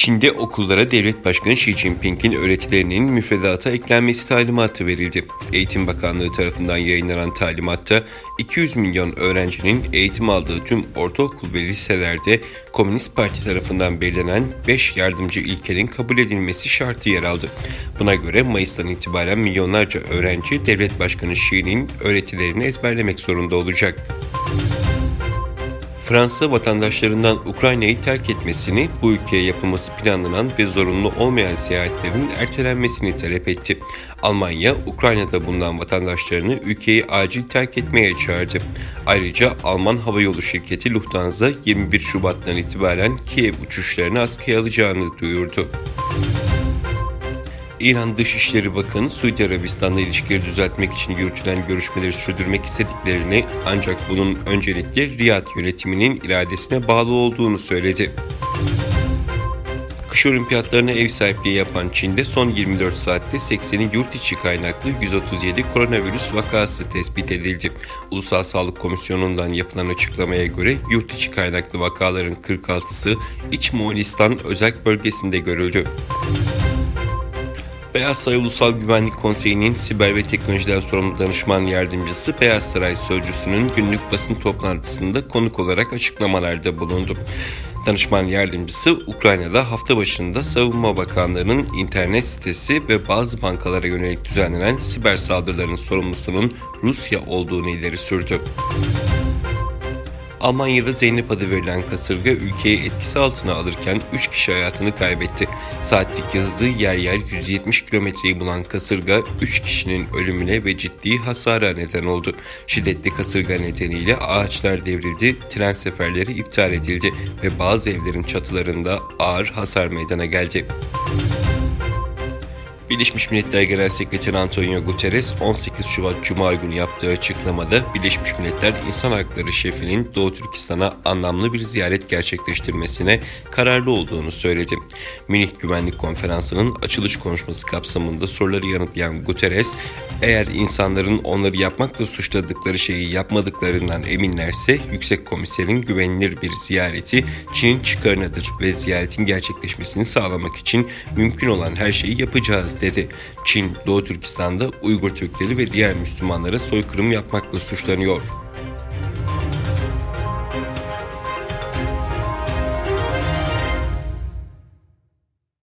Çin'de okullara Devlet Başkanı Xi Jinping'in öğretilerinin müfredata eklenmesi talimatı verildi. Eğitim Bakanlığı tarafından yayınlanan talimatta 200 milyon öğrencinin eğitim aldığı tüm ortaokul ve liselerde Komünist Parti tarafından belirlenen 5 yardımcı ilkenin kabul edilmesi şartı yer aldı. Buna göre Mayıs'tan itibaren milyonlarca öğrenci Devlet Başkanı Xi'nin öğretilerini ezberlemek zorunda olacak. Fransa vatandaşlarından Ukrayna'yı terk etmesini, bu ülkeye yapılması planlanan ve zorunlu olmayan seyahatlerin ertelenmesini talep etti. Almanya, Ukrayna'da bulunan vatandaşlarını ülkeyi acil terk etmeye çağırdı. Ayrıca Alman havayolu şirketi Lufthansa 21 Şubat'tan itibaren Kiev uçuşlarını askıya alacağını duyurdu. İran Dışişleri Bakanı, Suudi Arabistan'la ilişkileri düzeltmek için yürütülen görüşmeleri sürdürmek istediklerini, ancak bunun öncelikle Riyad yönetiminin iradesine bağlı olduğunu söyledi. Kış olimpiyatlarına ev sahipliği yapan Çin'de son 24 saatte 80'i yurt içi kaynaklı 137 koronavirüs vakası tespit edildi. Ulusal Sağlık Komisyonu'ndan yapılan açıklamaya göre yurt içi kaynaklı vakaların 46'sı İç Moğolistan özerk bölgesinde görüldü. Beyaz Saray Ulusal Güvenlik Konseyi'nin siber ve teknolojiden sorumlu danışman yardımcısı Beyaz Saray Sözcüsü'nün günlük basın toplantısında konuk olarak açıklamalarda bulundu. Danışman yardımcısı, Ukrayna'da hafta başında Savunma Bakanlığı'nın internet sitesi ve bazı bankalara yönelik düzenlenen siber saldırıların sorumlusunun Rusya olduğunu ileri sürdü. Almanya'da Zeynep adı verilen kasırga ülkeyi etkisi altına alırken 3 kişi hayatını kaybetti. Saatlik hızı yer yer 170 kilometreyi bulan kasırga 3 kişinin ölümüne ve ciddi hasara neden oldu. Şiddetli kasırga nedeniyle ağaçlar devrildi, tren seferleri iptal edildi ve bazı evlerin çatılarında ağır hasar meydana geldi. Birleşmiş Milletler Genel Sekreteri Antonio Guterres 18 Şubat Cuma günü yaptığı açıklamada Birleşmiş Milletler İnsan Hakları Şefi'nin Doğu Türkistan'a anlamlı bir ziyaret gerçekleştirmesine kararlı olduğunu söyledi. Münih Güvenlik Konferansı'nın açılış konuşması kapsamında soruları yanıtlayan Guterres, eğer insanların onları yapmakla suçladıkları şeyi yapmadıklarından eminlerse Yüksek Komiserin güvenilir bir ziyareti Çin'in çıkarınadır ve ziyaretin gerçekleşmesini sağlamak için mümkün olan her şeyi yapacağız dedi. Çin, Doğu Türkistan'da Uygur Türkleri ve diğer Müslümanlara soykırım yapmakla suçlanıyor.